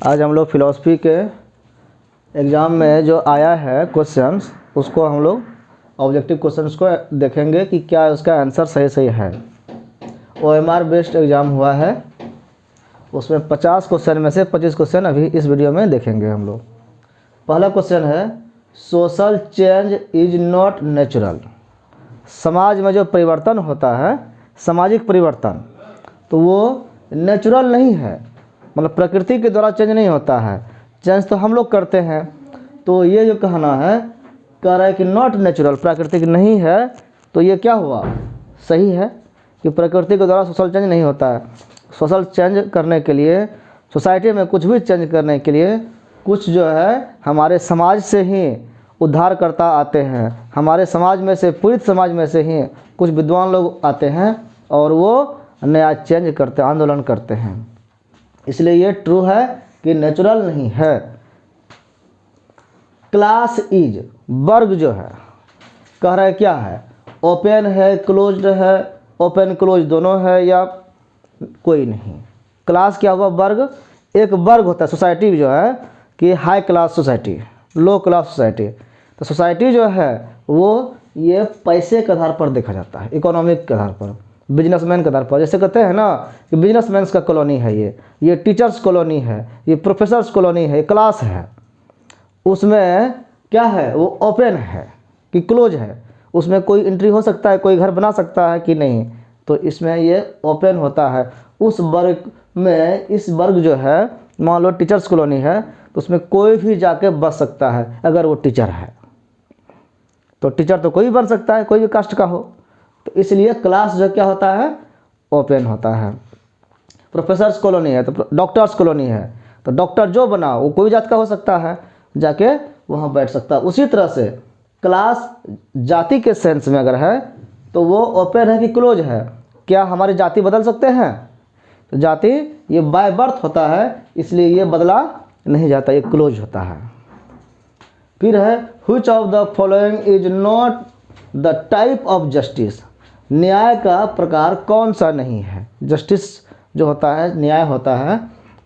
आज हम लोग फिलॉसफी के एग्ज़ाम में जो आया है क्वेश्चंस, उसको हम लोग ऑब्जेक्टिव क्वेश्चंस को देखेंगे कि क्या उसका आंसर सही सही है। OMR बेस्ड एग्ज़ाम हुआ है, उसमें 50 क्वेश्चन में से 25 क्वेश्चन अभी इस वीडियो में देखेंगे हम लोग। पहला क्वेश्चन है, social change is not natural. समाज में जो परिवर्तन होता है, सामाजिक परिवर्तन, तो वो नेचुरल नहीं है, मतलब प्रकृति के द्वारा चेंज नहीं होता है। चेंज तो हम लोग करते हैं। तो ये जो कहना है, कह रहा है कि नॉट नेचुरल, प्राकृतिक नहीं है। तो ये क्या हुआ, सही है कि प्रकृति के द्वारा सोशल चेंज नहीं होता है। सोशल चेंज करने के लिए, सोसाइटी में कुछ भी चेंज करने के लिए कुछ जो है हमारे समाज से ही उद्धारकर्ता आते हैं। हमारे समाज में से, पीड़ित समाज में से ही कुछ विद्वान लोग आते हैं और वो नया चेंज करते, आंदोलन करते हैं। इसलिए ये ट्रू है कि नेचुरल नहीं है। क्लास इज, वर्ग जो है, कह रहा है क्या है, ओपन है, क्लोज्ड है, ओपन क्लोज दोनों है या कोई नहीं। क्लास क्या हुआ, वर्ग। एक वर्ग होता है सोसाइटी जो है कि हाई क्लास सोसाइटी, लो क्लास सोसाइटी। तो सोसाइटी जो है वो ये पैसे के आधार पर देखा जाता है, इकोनॉमिक के आधार पर, बिजनेसमैन के आधार पर। जैसे कहते हैं ना कि बिजनेसमैन का कॉलोनी है, ये टीचर्स कॉलोनी है, ये प्रोफेसर्स कॉलोनी है, ये क्लास है। उसमें क्या है, वो ओपन है कि क्लोज है, उसमें कोई एंट्री हो सकता है, कोई घर बना सकता है कि नहीं। तो इसमें ये ओपन होता है। उस वर्ग में, इस वर्ग जो है, मान लो टीचर्स कॉलोनी है, तो उसमें कोई भी जाके बस सकता है अगर वो टीचर है। तो टीचर तो कोई बन सकता है, कोई भी कास्ट का हो। तो इसलिए क्लास जो क्या होता है, ओपन होता है। प्रोफेसर्स कॉलोनी है तो डॉक्टर्स कॉलोनी है, तो डॉक्टर जो बना वो कोई जात का हो सकता है, जाके वहाँ बैठ सकता है। उसी तरह से क्लास जाति के सेंस में अगर है तो वो ओपन है कि क्लोज है। क्या हमारी जाति बदल सकते हैं? तो जाति ये बाय बर्थ होता है, इसलिए ये बदला नहीं जाता, ये क्लोज होता है। फिर है, which of the following is not the type of justice. न्याय का प्रकार कौन सा नहीं है। जस्टिस जो होता है, न्याय होता है,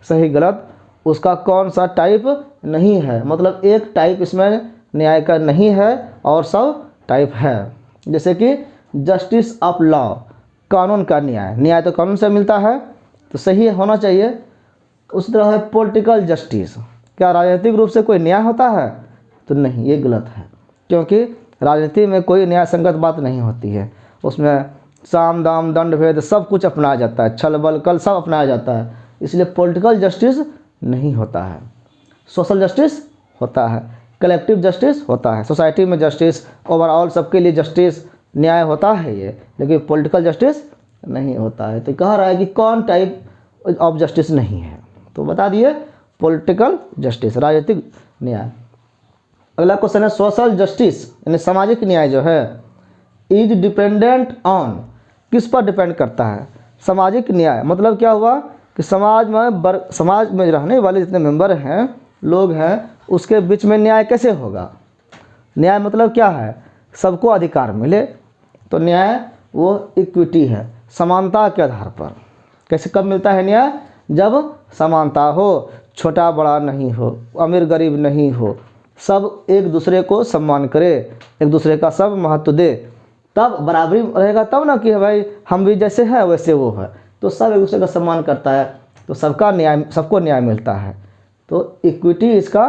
सही गलत, उसका कौन सा टाइप नहीं है। मतलब एक टाइप इसमें न्याय का नहीं है और सब टाइप है। जैसे कि जस्टिस ऑफ लॉ, कानून का न्याय, न्याय तो कानून से मिलता है, तो सही होना चाहिए। उस तरह है पॉलिटिकल जस्टिस। क्या राजनीतिक रूप से कोई न्याय होता है? तो नहीं, ये गलत है, क्योंकि राजनीति में कोई न्याय संगत बात नहीं होती है। उसमें साम दाम दंड भेद सब कुछ अपनाया जाता है, छल बल कल सब अपनाया जाता है, इसलिए पॉलिटिकल जस्टिस नहीं होता है। सोशल जस्टिस होता है, कलेक्टिव जस्टिस होता है, सोसाइटी में जस्टिस, ओवरऑल सबके लिए जस्टिस, न्याय होता है ये, लेकिन पॉलिटिकल जस्टिस नहीं होता है। तो कह रहा है कि कौन टाइप ऑफ जस्टिस नहीं है, तो बता दिए पॉलिटिकल जस्टिस, राजनीतिक न्याय। अगला क्वेश्चन है, सोशल जस्टिस यानी सामाजिक न्याय जो है, इज डिपेंडेंट ऑन, किस पर डिपेंड करता है। सामाजिक न्याय मतलब क्या हुआ कि समाज में रहने वाले जितने मेंबर हैं, लोग हैं, उसके बीच में न्याय कैसे होगा। न्याय मतलब क्या है, सबको अधिकार मिले। तो न्याय वो इक्विटी है, समानता के आधार पर। कैसे, कब मिलता है न्याय? जब समानता हो, छोटा बड़ा नहीं हो, अमीर गरीब नहीं हो, सब एक दूसरे को सम्मान करे, एक दूसरे का सब महत्व दे, तब बराबरी रहेगा। तब ना कि भाई हम भी जैसे हैं वैसे वो है, तो सब एक दूसरे का सम्मान करता है, तो सबका न्याय, सबको न्याय मिलता है। तो इक्विटी इसका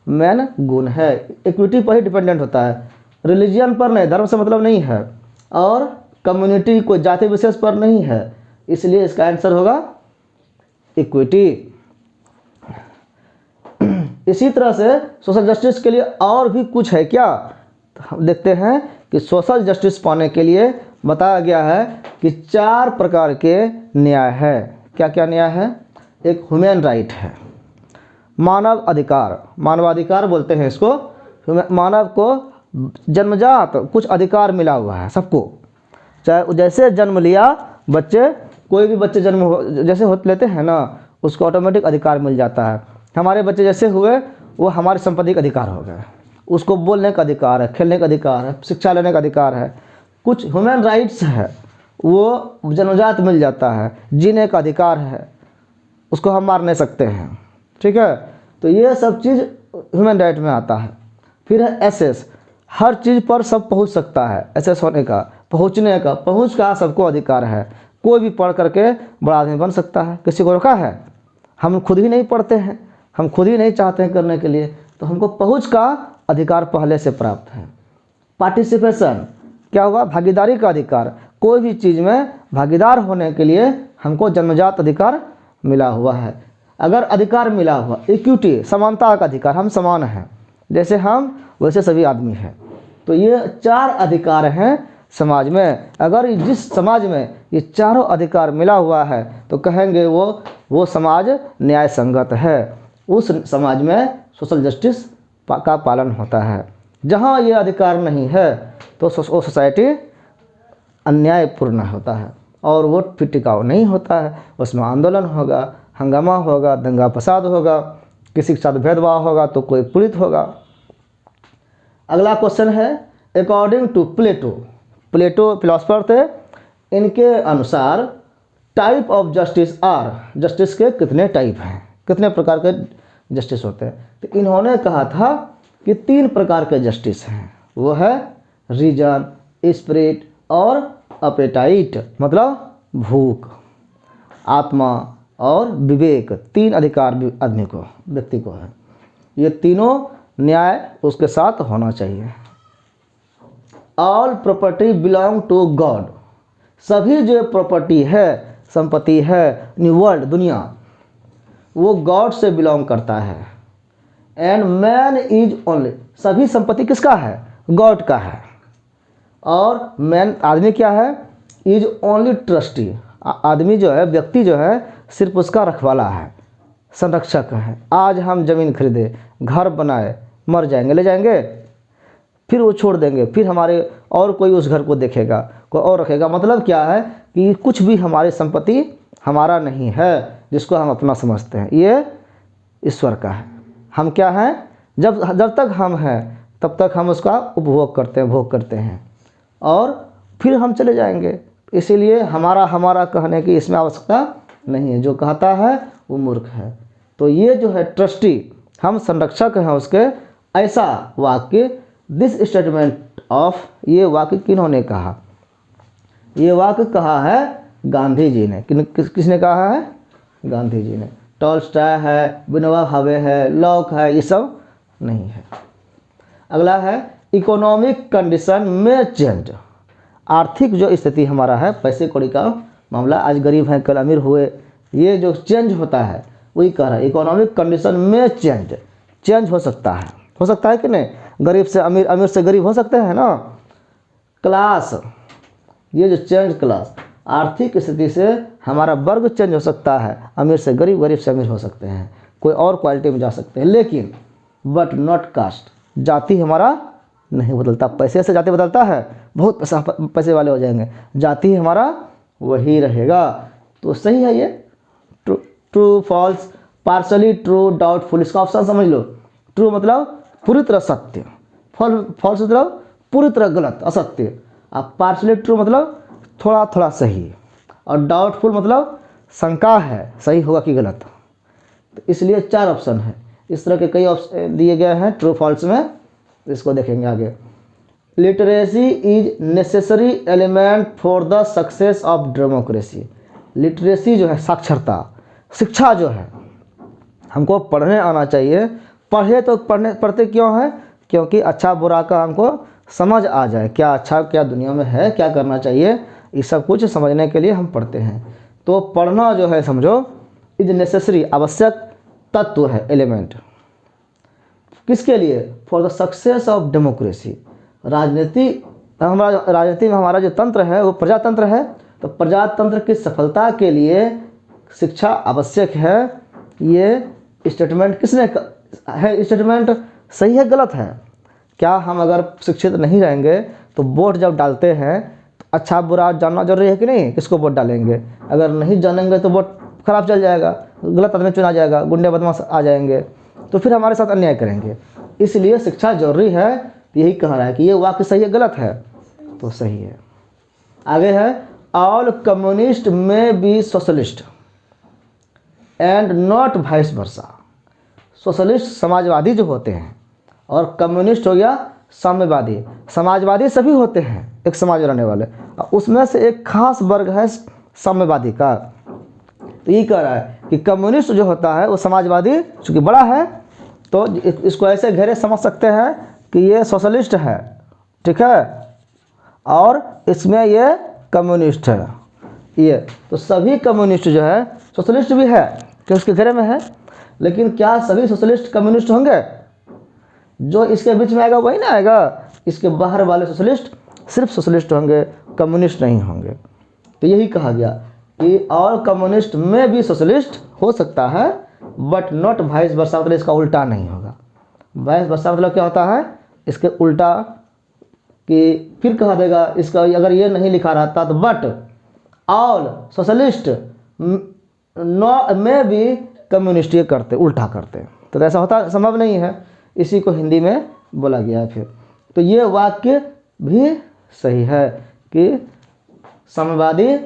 मेन गुण है, इक्विटी पर ही डिपेंडेंट होता है, रिलीजियन पर नहीं, धर्म से मतलब नहीं है, और कम्युनिटी कोई जाति विशेष पर नहीं है। इसलिए इसका आंसर होगा इक्विटी। इसी तरह से सोशल जस्टिस के लिए और भी कुछ है क्या, तो हम देखते हैं कि सोशल जस्टिस पाने के लिए बताया गया है कि 4 प्रकार के न्याय है। क्या क्या न्याय है? एक ह्यूमन राइट है, मानव अधिकार, मानवाधिकार बोलते हैं इसको। मानव को जन्मजात कुछ अधिकार मिला हुआ है सबको, चाहे जैसे जन्म लिया बच्चे, कोई भी बच्चे जन्म जैसे लेते हैं ना, उसको ऑटोमेटिक अधिकार मिल जाता है। हमारे बच्चे जैसे हुए वो हमारे संपत्ति का अधिकार हो गए, उसको बोलने का अधिकार है, खेलने का अधिकार है, शिक्षा लेने का अधिकार है। कुछ ह्यूमन राइट्स है, वो जन्मजात मिल जाता है, जीने का अधिकार है, उसको हम मार नहीं सकते हैं, ठीक है। तो ये सब चीज़ ह्यूमन राइट में आता है। फिर है एसेस, हर चीज़ पर सब पहुंच सकता है, एसेस होने का, पहुंचने का, पहुंच का सबको अधिकार है। कोई भी पढ़ करके बड़ा आदमी बन सकता है, किसी को रोका है? हम खुद ही नहीं पढ़ते हैं, हम खुद ही नहीं चाहते हैं करने के लिए, तो हमको पहुंच का अधिकार पहले से प्राप्त है। पार्टिसिपेशन क्या हुआ? भागीदारी का अधिकार। कोई भी चीज़ में भागीदार होने के लिए हमको जन्मजात अधिकार मिला हुआ है। अगर अधिकार मिला हुआ, इक्विटी समानता का अधिकार, हम समान हैं, जैसे हम वैसे सभी आदमी हैं। तो ये 4 अधिकार हैं समाज में। अगर जिस समाज में ये चारों अधिकार मिला हुआ है तो कहेंगे वो समाज न्याय संगत है, उस समाज में सोशल जस्टिस का पालन होता है। जहाँ ये अधिकार नहीं है तो वो सोसाइटी अन्यायपूर्ण होता है और वो फिर टिकाऊ नहीं होता है। उसमें आंदोलन होगा, हंगामा होगा, दंगा फसाद होगा, किसी के साथ भेदभाव होगा तो कोई पीड़ित होगा। अगला क्वेश्चन है, अकॉर्डिंग टू प्लेटो फिलोसफर थे, इनके अनुसार type of justice are, justice के कितने टाइप हैं, कितने प्रकार के जस्टिस होते हैं? तो इन्होंने कहा था कि 3 प्रकार के जस्टिस हैं। वो है रीजन, स्पिरिट और अपेटाइट, मतलब भूख, आत्मा और विवेक। 3 अधिकार आदमी को, व्यक्ति को है। ये तीनों न्याय उसके साथ होना चाहिए। All property belong to God, सभी जो प्रॉपर्टी है, संपत्ति है, न्यू वर्ल्ड दुनिया, वो गॉड से बिलोंग करता है। एंड मैन इज ओनली, सभी संपत्ति किसका है? गॉड का है। और मैन आदमी क्या है? इज ओनली ट्रस्टी, आदमी जो है, व्यक्ति जो है, सिर्फ उसका रखवाला है, संरक्षक है। आज हम ज़मीन खरीदे, घर बनाए, मर जाएंगे, ले जाएंगे, फिर वो छोड़ देंगे, फिर हमारे और कोई उस घर को देखेगा, कोई और रखेगा। मतलब क्या है कि कुछ भी हमारी संपत्ति हमारा नहीं है जिसको हम अपना समझते हैं, ये ईश्वर का है। हम क्या हैं? जब तक हम हैं तब तक हम उसका उपभोग करते हैं, भोग करते हैं, और फिर हम चले जाएंगे। इसीलिए हमारा कहने की इसमें आवश्यकता नहीं है। जो कहता है वो मूर्ख है। तो ये जो है ट्रस्टी, हम संरक्षक हैं उसके, ऐसा वाक्य, दिस स्टेटमेंट ऑफ, ये वाक्य किन्होंने कहा? ये वाक्य कहा है गांधी जी ने। किसने कहा है? गांधी जी ने। टॉल्स्टॉय है, विनोबा भावे है, लॉक है, ये सब नहीं है। अगला है, इकोनॉमिक कंडीशन में चेंज, आर्थिक जो स्थिति हमारा है, पैसे कौड़ी का मामला, आज गरीब हैं कल अमीर हुए, ये जो चेंज होता है वही कह रहा है। इकोनॉमिक कंडीशन में चेंज हो सकता है कि नहीं? गरीब से अमीर, अमीर से गरीब हो सकते हैं ना। क्लास, ये जो चेंज क्लास, आर्थिक स्थिति से हमारा वर्ग चेंज हो सकता है, अमीर से गरीब, गरीब से अमीर हो सकते हैं, कोई और क्वालिटी में जा सकते हैं, लेकिन बट नॉट कास्ट, जाति हमारा नहीं बदलता। पैसे से जाति बदलता है, बहुत पैसे वाले हो जाएंगे, जाति हमारा वही रहेगा। तो सही है ये। True false, partially true, doubtful, इसका ऑप्शन समझ लो। ट्रू मतलब पूरी तरह सत्य, फॉल्स मतलब पूरी तरह गलत, असत्य। अब पार्शली ट्रू मतलब थोड़ा थोड़ा सही, और डाउटफुल मतलब शंका है सही होगा कि गलत। तो इसलिए 4 ऑप्शन है। इस तरह के कई ऑप्शन दिए गए हैं ट्रू फॉल्स में, इसको देखेंगे आगे। Literacy is necessary element for the success of democracy, literacy जो है, साक्षरता, शिक्षा जो है, हमको पढ़ने आना चाहिए। पढ़े तो पढ़ते क्यों हैं? क्योंकि अच्छा बुरा का हमको समझ आ जाए, क्या अच्छा क्या दुनिया में है, क्या करना चाहिए, ये सब कुछ समझने के लिए हम पढ़ते हैं। तो पढ़ना जो है समझो इज नेसेसरी, आवश्यक तत्व है, एलिमेंट। किसके लिए? For the success of democracy, राजनीति में हमारा जो तंत्र है वो प्रजातंत्र है, तो प्रजातंत्र की सफलता के लिए शिक्षा आवश्यक है। ये स्टेटमेंट किसने है? स्टेटमेंट सही है गलत है? क्या हम अगर शिक्षित नहीं रहेंगे तो वोट जब डालते हैं तो अच्छा बुरा जानना जरूरी है कि नहीं? किसको वोट डालेंगे? अगर नहीं जानेंगे तो वोट खराब चल जाएगा, गलत आदमी चुना जाएगा, गुंडे बदमाश आ जाएंगे, तो फिर हमारे साथ अन्याय करेंगे। इसलिए शिक्षा जरूरी है। यही कह रहा है कि ये वाक्य सही है गलत है? तो सही है। आगे है, all communist may be socialist and not vice versa, socialist समाजवादी जो होते हैं, और कम्युनिस्ट हो गया साम्यवादी। समाजवादी सभी होते हैं एक समाज में रहने वाले, उसमें से एक खास वर्ग है साम्यवादी का। तो ये कह रहा है कि कम्युनिस्ट जो होता है वो समाजवादी चूँकि बड़ा है, तो इसको ऐसे घेरे समझ सकते हैं कि ये सोशलिस्ट है, ठीक है, और इसमें ये कम्युनिस्ट है। ये तो सभी कम्युनिस्ट जो है सोशलिस्ट भी है कि उसके घेरे में है, लेकिन क्या सभी सोशलिस्ट कम्युनिस्ट होंगे? जो इसके बीच में आएगा वही ना आएगा। इसके बाहर वाले सोशलिस्ट सिर्फ सोशलिस्ट होंगे, कम्युनिस्ट नहीं होंगे। तो यही कहा गया कि और कम्युनिस्ट में भी सोशलिस्ट हो सकता है, बट नॉट वाइस वर्सा, मतलब इसका उल्टा नहीं होगा। वाइस वर्सा मतलब क्या होता है? इसके उल्टा कि फिर कहा देगा इसका, अगर ये नहीं लिखा रहता तो बट ऑल सोशलिस्ट में भी कम्युनिस्ट ये करते, उल्टा करते, तो ऐसा होता संभव नहीं है। इसी को हिंदी में बोला गया है। फिर तो ये वाक्य भी सही है कि साम्यवादी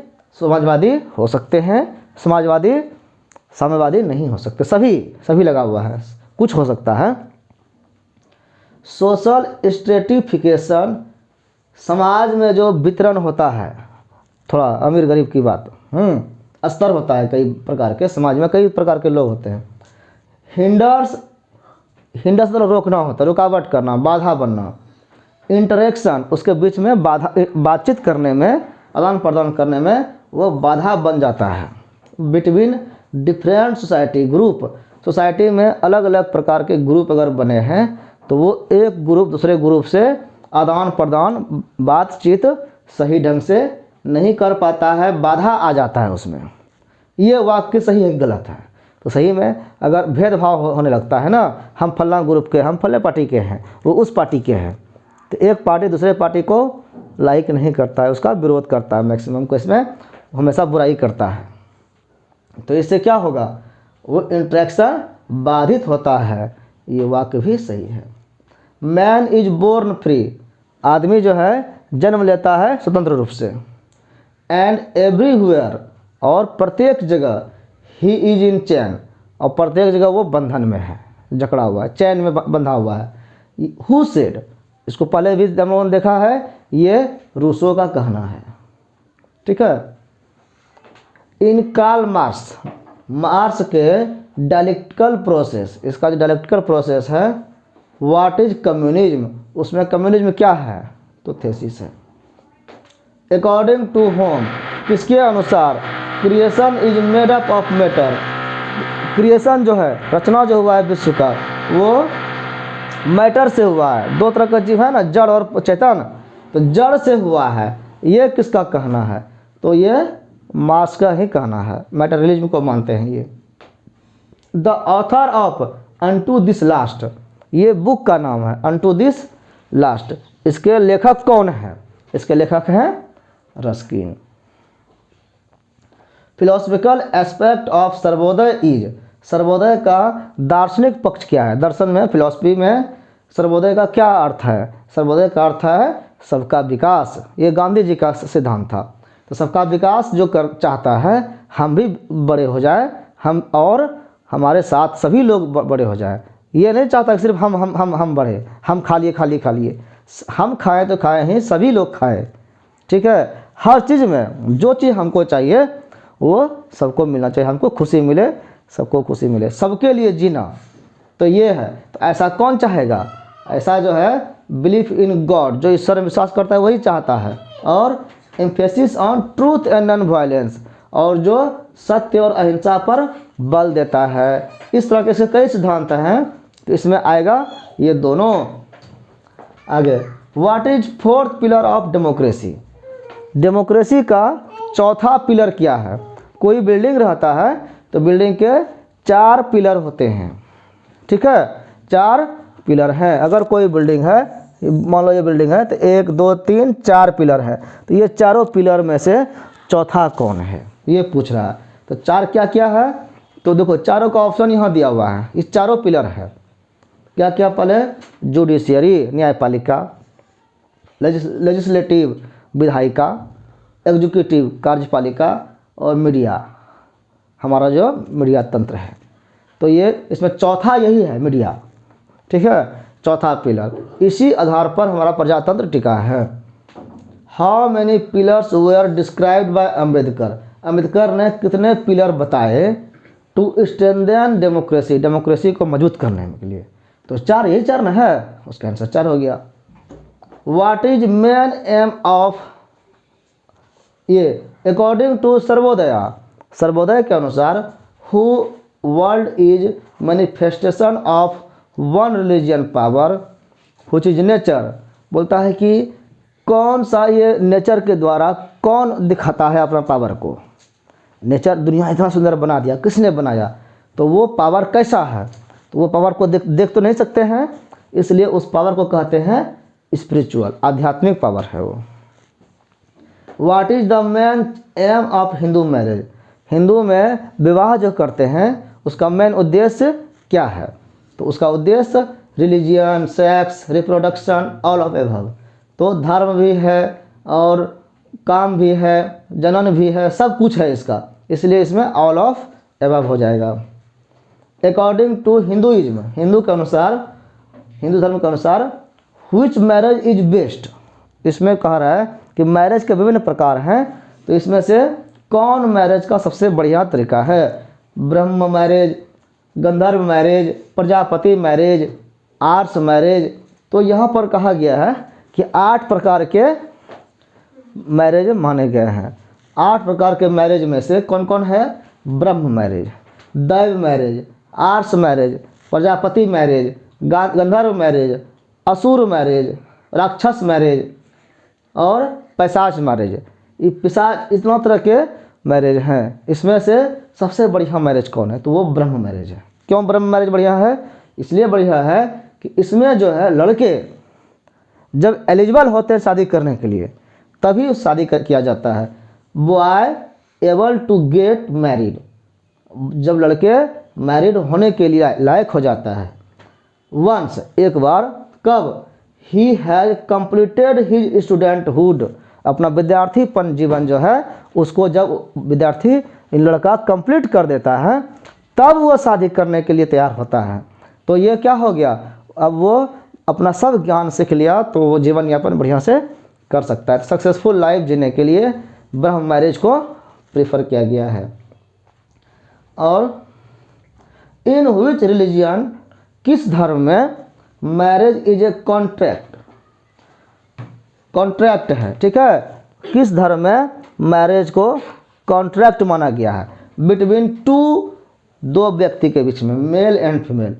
समाजवादी हो सकते हैं, समाजवादी साम्यवादी नहीं हो सकते। सभी लगा हुआ है, कुछ हो सकता है। सोशल स्ट्रेटिफिकेशन, समाज में जो वितरण होता है, थोड़ा अमीर गरीब की बात, स्तर होता है कई प्रकार के, समाज में कई प्रकार के लोग होते हैं। हिंडर्स मतलब रोकना होता है, रुकावट करना, बाधा बनना। इंटरेक्शन, उसके बीच में बातचीत करने में, आदान प्रदान करने में वो बाधा बन जाता है। Between different society group, society में अलग अलग प्रकार के ग्रुप अगर बने हैं तो वो एक ग्रुप दूसरे ग्रुप से आदान प्रदान बातचीत सही ढंग से नहीं कर पाता है, बाधा आ जाता है उसमें। ये वाक्य सही है कि गलत है? तो सही में अगर भेदभाव होने लगता है ना, हम फलां ग्रुप के, हम फलां पार्टी के हैं, वो उस पार्टी के हैं, तो एक पार्टी दूसरे पार्टी को लाइक नहीं करता है, उसका विरोध करता है, मैक्सिमम को इसमें हमेशा बुराई करता है। तो इससे क्या होगा? वो इंटरेक्शन बाधित होता है। ये वाक्य भी सही है। मैन इज बोर्न फ्री, आदमी जो है जन्म लेता है स्वतंत्र रूप से। एंड एवरीवेयर, और प्रत्येक जगह। ही इज इन चैन, और प्रत्येक जगह वो बंधन में है, जकड़ा हुआ है, चैन में बंधा हुआ है। हु सेड, इसको पहले भी हम लोगों ने देखा है, ये रूसो का कहना है, ठीक है। इन कार्ल मार्क्स के डायलेक्टिकल प्रोसेस, इसका जो डायलेक्टिकल प्रोसेस है, व्हाट इज कम्युनिज्म, उसमें कम्युनिज्म क्या है? तो थेसिस है। अकॉर्डिंग टू होम, किसके अनुसार? Creation is made up of matter, creation जो है, रचना जो हुआ है विश्व का, वो मैटर से हुआ है। दो तरह का जीव है ना, जड़ और चेतन, तो जड़ से हुआ है। ये किसका कहना है? तो ये मार्क्स का ही कहना है, मैटेरियलिज्म को मानते हैं ये। The author of unto this last, ये बुक का नाम है, अनटू दिस लास्ट। इसके लेखक कौन है? इसके लेखक हैं Ruskin. Philosophical aspect of Sarvodaya is, Sarvodaya का दार्शनिक पक्ष क्या है? दर्शन में, फिलॉसफी में सर्वोदय का क्या अर्थ है? सर्वोदय का अर्थ है सबका विकास। ये गांधी जी का सिद्धांत था। तो सबका विकास जो चाहता है, हम भी बड़े हो जाए, हम और हमारे साथ सभी लोग बड़े हो जाए। ये नहीं चाहता कि सिर्फ हम बढ़े, हम खा लिए, हम खाएं तो खाएं ही, सभी लोग खाएं, ठीक है। हर चीज़ में जो चीज़ हमको चाहिए वो सबको मिलना चाहिए, हमको खुशी मिले, सबको खुशी मिले, सबके लिए जीना। तो ये है। तो ऐसा कौन चाहेगा? ऐसा जो है बिलीफ इन गॉड, जो ईश्वर में विश्वास करता है वही चाहता है। और emphasis on truth and non violence, और जो सत्य और अहिंसा पर बल देता है। इस तरह के से कई सिद्धांत हैं, तो इसमें आएगा ये दोनों। आगे, what is fourth pillar of democracy, democracy का चौथा पिलर क्या है? कोई बिल्डिंग रहता है तो बिल्डिंग के 4 पिलर होते हैं, ठीक है, 4 पिलर हैं। अगर कोई बिल्डिंग है, मान लो ये बिल्डिंग है, तो 1 2 3 4 पिलर है, तो ये चारों पिलर में से चौथा कौन है, ये पूछ रहा है। तो 4 क्या क्या है? तो देखो चारों का ऑप्शन यहाँ दिया हुआ है। इस चारों पिलर है क्या क्या? पहले जुडिशियरी, न्यायपालिका, लेजिस्लेटिव, विधायिका, एग्जीक्यूटिव, कार्यपालिका, और मीडिया, हमारा जो मीडिया तंत्र है। तो ये इसमें चौथा यही है मीडिया, ठीक है, चौथा पिलर। इसी आधार पर हमारा प्रजातंत्र टिका है। How many pillars were described by Ambedkar, Ambedkar ने कितने पिलर बताए टू स्ट्रेंथन डेमोक्रेसी, डेमोक्रेसी को मजबूत करने के लिए? तो 4, यही 4 ना है, उसका आंसर 4 हो गया। What is main M of ये अकॉर्डिंग टू सर्वोदया, सर्वोदय के अनुसार who world is manifestation of one religion power which is nature, बोलता है कि कौन सा ये नेचर के द्वारा कौन दिखाता है अपना पावर को? नेचर दुनिया इतना सुंदर बना दिया, किसने बनाया? तो वो पावर कैसा है? तो वो पावर को देख तो नहीं सकते हैं, इसलिए उस पावर को कहते हैं स्पिरिचुअल, आध्यात्मिक पावर है वो। What is the main M of Hindu marriage, Hindu में विवाह जो करते हैं उसका मेन उद्देश्य क्या है? तो उसका उद्देश्य religion, sex, reproduction, all of above. तो धर्म भी है और काम भी है, जनन भी है, सब कुछ है इसका, इसलिए इसमें ऑल ऑफ एबव हो जाएगा। अकॉर्डिंग टू हिंदुइज्म, हिंदू के अनुसार, हिंदू धर्म के अनुसार व्हिच मैरिज इज बेस्ट, इसमें कह रहा है कि मैरिज के विभिन्न प्रकार हैं, तो इसमें से कौन मैरिज का सबसे बढ़िया तरीका है? Brahma marriage, Gandharva marriage, Prajapati marriage, Arsha marriage. तो यहाँ पर कहा गया है कि 8 प्रकार के मैरिज माने गए हैं। 8 प्रकार के मैरिज में से कौन कौन है? Brahma marriage, Daiva marriage, Arsha marriage, Prajapati marriage, Gandharva marriage, Asura marriage, Rakshasa marriage और पैशाच मैरिज। ये पिशाच, इतना तरह के मैरिज हैं। इसमें से सबसे बढ़िया मैरिज कौन है? तो वो ब्रह्म मैरिज है। क्यों ब्रह्म मैरिज बढ़िया है? इसलिए बढ़िया है कि इसमें जो है लड़के जब एलिजिबल होते हैं शादी करने के लिए तभी शादी किया जाता है। Boy able to get married, जब लड़के मैरिड होने के लिए लायक हो जाता है। वंस, एक बार, कब? ही हैज़ कंप्लीटेड हिज स्टूडेंटहुड, अपना विद्यार्थीपन जीवन जो है उसको जब विद्यार्थी इन लड़का कंप्लीट कर देता है तब वो शादी करने के लिए तैयार होता है। तो ये क्या हो गया? अब वो अपना सब ज्ञान सीख लिया तो वो जीवन यापन बढ़िया से कर सकता है। सक्सेसफुल लाइफ जीने के लिए ब्रह्म मैरिज को प्रीफर किया गया है। और इन व्हिच रिलीजियन, किस धर्म में marriage is a contract, contract है, ठीक है, किस धर्म में मैरिज को कॉन्ट्रैक्ट माना गया है? बिटवीन टू, दो व्यक्ति के बीच में, मेल एंड फीमेल,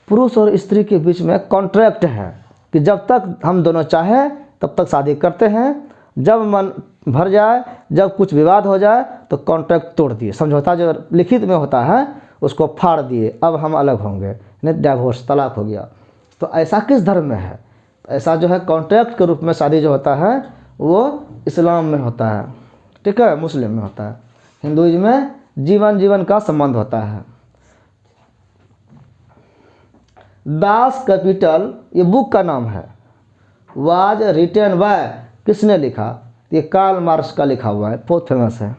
पुरुष और स्त्री के बीच में कॉन्ट्रैक्ट है कि जब तक हम दोनों चाहें तब तक शादी करते हैं, जब मन भर जाए, जब कुछ विवाद हो जाए तो कॉन्ट्रैक्ट तोड़ दिए, समझौता जो लिखित में होता है उसको फाड़ दिए, अब हम अलग होंगे, नहीं डिवोर्स, तलाक हो गया। तो ऐसा किस धर्म में है? ऐसा जो है कॉन्ट्रैक्ट के रूप में शादी जो होता है वो इस्लाम में होता है, ठीक है, मुस्लिम में होता है। हिंदुइज्म में जीवन का संबंध होता है। दास कैपिटल, ये बुक का नाम है, वाज रिटन बाय, किसने लिखा? ये कार्ल मार्क्स का लिखा हुआ है, बहुत फेमस है।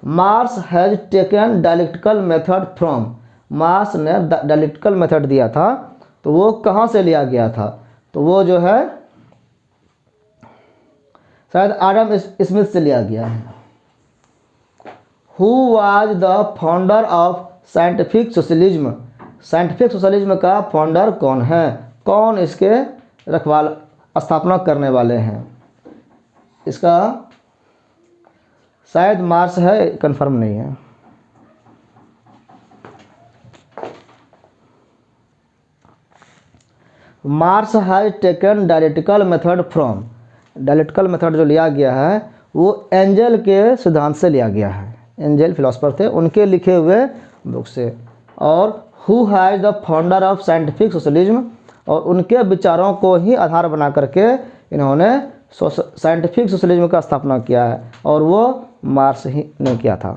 Marks has taken dialectical method from, marks ने डायलेक्टिकल मेथड दिया था तो वो कहाँ से लिया गया था? तो वो जो है शायद आडम स्मिथ से लिया गया है। Who was the founder of scientific socialism, scientific socialism का फाउंडर कौन है? कौन इसके स्थापना करने वाले हैं? इसका शायद मार्क्स है, कंफर्म नहीं है। Marks has taken dialectical method from, dialectical method जो लिया गया है वो एंजल के सिद्धांत से लिया गया है। एंजल फिलोसफर थे, उनके लिखे हुए बुक से। और who has the founder of scientific socialism, और उनके विचारों को ही आधार बना करके इन्होंने साइंटिफिक सोशलिज्म का स्थापना किया है और वो मार्क्स ही ने किया था।